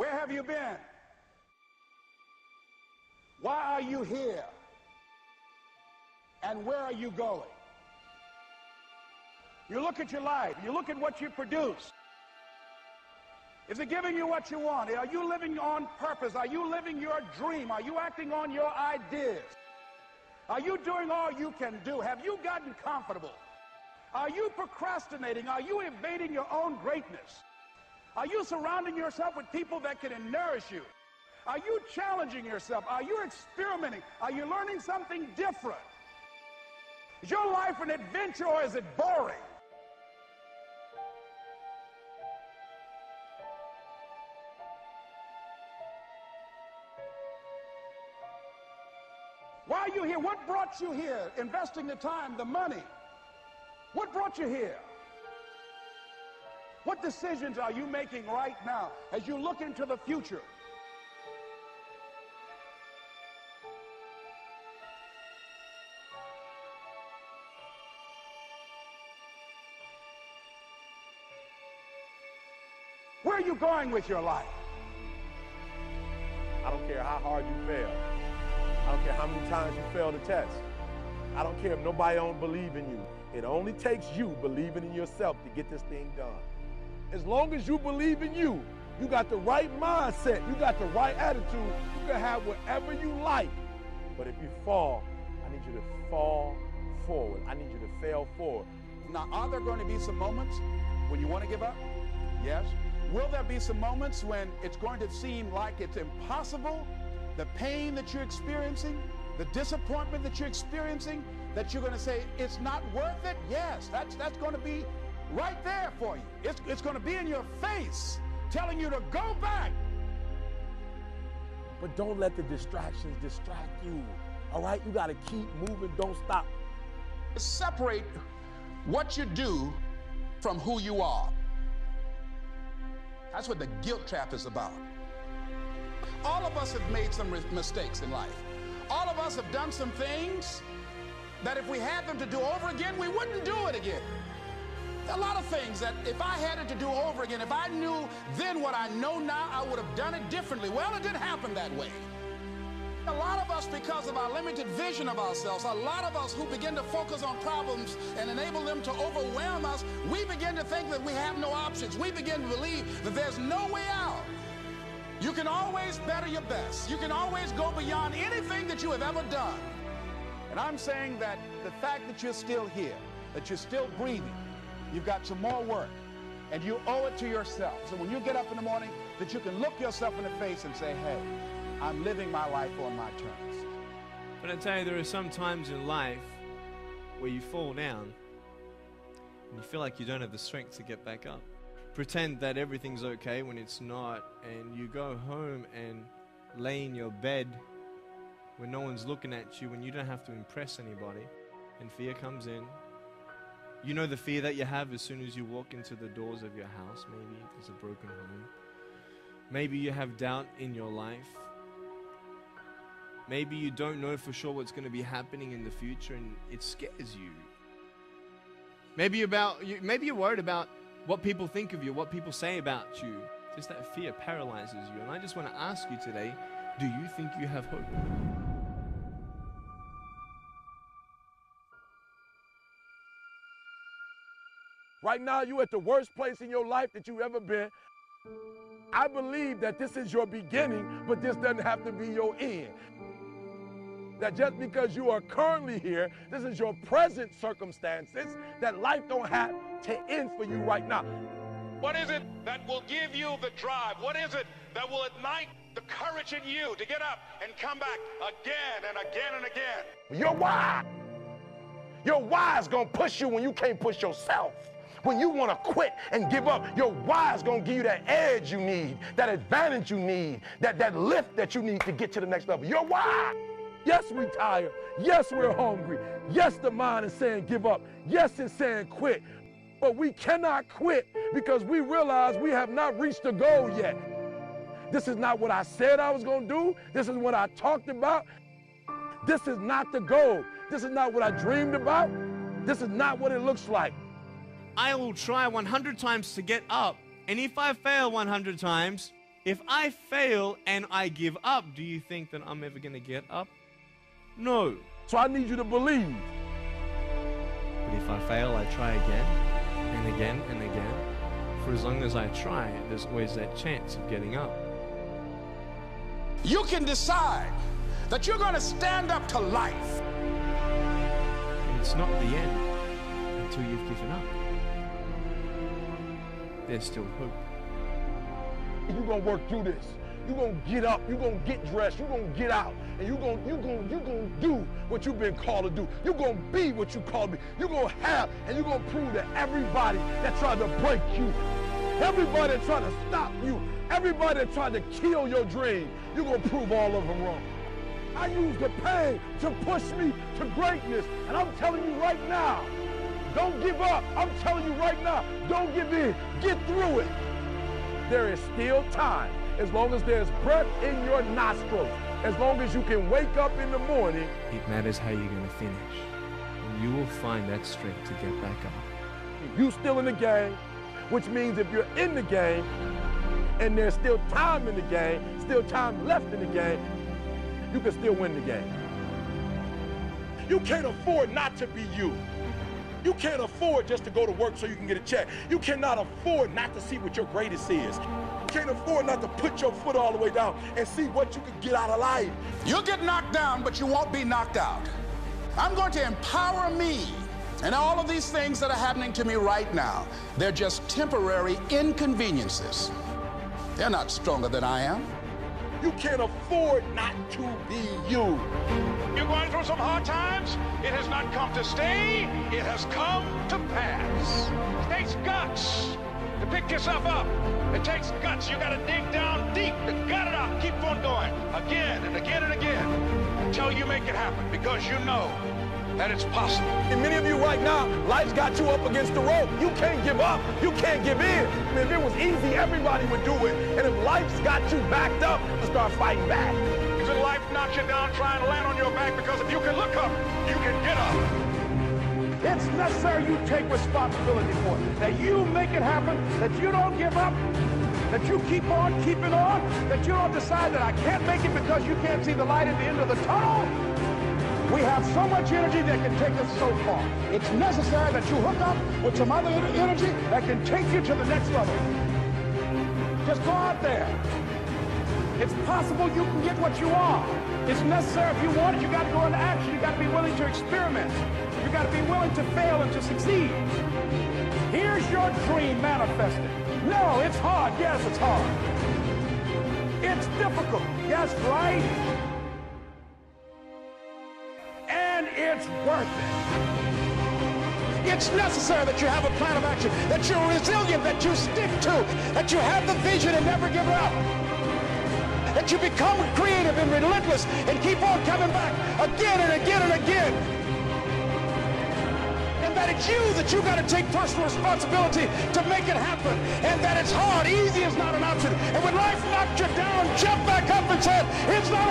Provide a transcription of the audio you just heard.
Where have you been? Why are you here? And where are you going? You look at your life, you look at what you produce. Is it giving you what you want? Are you living on purpose? Are you living your dream? Are you acting on your ideas? Are you doing all you can do? Have you gotten comfortable? Are you procrastinating? Are you evading your own greatness? Are you surrounding yourself with people that can nourish you? Are you challenging yourself? Are you experimenting? Are you learning something different? Is your life an adventure or is it boring? Why are you here? What brought you here? Investing the time, the money. What brought you here? What decisions are you making right now as you look into the future? Where are you going with your life? I don't care how hard you fail. I don't care how many times you fail the test. I don't care if nobody don't believe in you. It only takes you believing in yourself to get this thing done. As long as you believe in you, you got the right mindset, you got the right attitude, you can have whatever you like. But if you fall, I need you to fall forward. I need you to fail forward. Now, are there going to be some moments when you want to give up? Yes. Will there be some moments when it's going to seem like it's impossible? The pain that you're experiencing, the disappointment that you're experiencing, that you're going to say, it's not worth it? Yes, that's going to be right there for you. It's going to be in your face, telling you to go back. But don't let the distractions distract you, all right? You got to keep moving, don't stop. Separate what you do from who you are. That's what the guilt trap is about. All of us have made some mistakes in life. All of us have done some things that if we had them to do over again, we wouldn't do it again. There are a lot of things that if I had it to do over again, if I knew then what I know now, I would have done it differently. Well, it didn't happen that way. A lot of us, because of our limited vision of ourselves, a lot of us who begin to focus on problems and enable them to overwhelm us, we begin to think that we have no options. We begin to believe that there's no way out. You can always better your best. You can always go beyond anything that you have ever done. And I'm saying that the fact that you're still here, that you're still breathing, you've got some more work, and you owe it to yourself. So when you get up in the morning, that you can look yourself in the face and say, hey, I'm living my life on my terms. But I tell you, there are some times in life where you fall down and you feel like you don't have the strength to get back up. Pretend that everything's okay when it's not, and you go home and lay in your bed when no one's looking at you, when you don't have to impress anybody, and fear comes in. You know the fear that you have as soon as you walk into the doors of your house. Maybe there's a broken home. Maybe you have doubt in your life. Maybe you don't know for sure what's going to be happening in the future and it scares you. Maybe you're worried about what people think of you, what people say about you. Just that fear paralyzes you. And I just want to ask you today, do you think you have hope? Right now, you're at the worst place in your life that you've ever been. I believe that this is your beginning, but this doesn't have to be your end. That just because you are currently here, this is your present circumstances, that life don't have to end for you right now. What is it that will give you the drive? What is it that will ignite the courage in you to get up and come back again and again and again? Your why. Your why is going to push you when you can't push yourself. When you want to quit and give up, your why is going to give you that edge you need, that advantage you need, that lift that you need to get to the next level. Your why. Yes, we're tired. Yes, we're hungry. Yes, the mind is saying give up. Yes, it's saying quit. But we cannot quit because we realize we have not reached the goal yet. This is not what I said I was going to do. This is what I talked about. This is not the goal. This is not what I dreamed about. This is not what it looks like. I will try 100 times to get up. And if I fail 100 times, If I fail and I give up, do you think that I'm ever going to get up? No. So I need you to believe. But if I fail, I try again and again and again. For as long as I try, there's always that chance of getting up. You can decide that you're going to stand up to life. And it's not the end until you've given up. There's still hope. You're going to work through this. You're going to get up. You're going to get dressed. You're going to get out. And you're going to do what you've been called to do. You're going to be what you called to be. You're going to have, and you're going to prove to everybody that tried to break you, everybody that tried to stop you, everybody that tried to kill your dream, you're going to prove all of them wrong. I use the pain to push me to greatness. And I'm telling you right now, don't give up. I'm telling you right now, don't give in. Get through it. There is still time. As long as there's breath in your nostrils, as long as you can wake up in the morning. It matters how you're going to finish. And you will find that strength to get back up. You still in the game, which means if you're in the game and there's still time in the game, still time left in the game, you can still win the game. You can't afford not to be you. You can't afford just to go to work so you can get a check. You cannot afford not to see what your greatest is. You can't afford not to put your foot all the way down and see what you can get out of life. You'll get knocked down, but you won't be knocked out. I'm going to empower me. And all of these things that are happening to me right now, they're just temporary inconveniences. They're not stronger than I am. You can't afford not to be you. You're going through some hard times. It has not come to stay. It has come to pass. It takes guts to pick yourself up. It takes guts. You got to dig down deep to gut it out. Keep on going again and again and again until you make it happen, because you know that it's possible. And many of you right now, life's got you up against the rope. You can't give up. You can't give in. I mean, if it was easy, everybody would do it. And if life's got you backed up, you start fighting back. If life knocks you down, try and land on your back, because if you can look up, you can get up. It's necessary you take responsibility for it, that you make it happen, that you don't give up, that you keep on keeping on, that you don't decide that I can't make it because you can't see the light at the end of the tunnel. We have so much energy that can take us so far. It's necessary that you hook up with some other energy that can take you to the next level. Just go out there. It's possible you can get what you want. It's necessary if you want it, you got to go into action. You got to be willing to experiment. You got to be willing to fail and to succeed. Here's your dream manifested. No, it's hard. Yes, it's hard. It's difficult. Yes, right? And it's worth it. It's necessary that you have a plan of action, that you're resilient, that you stick to, that you have the vision and never give up, that you become creative and relentless and keep on coming back again and again and again. And that it's you that you got to take personal responsibility to make it happen. And that it's hard. Easy is not an option. And when life knocks you down, jump back up and say, it's not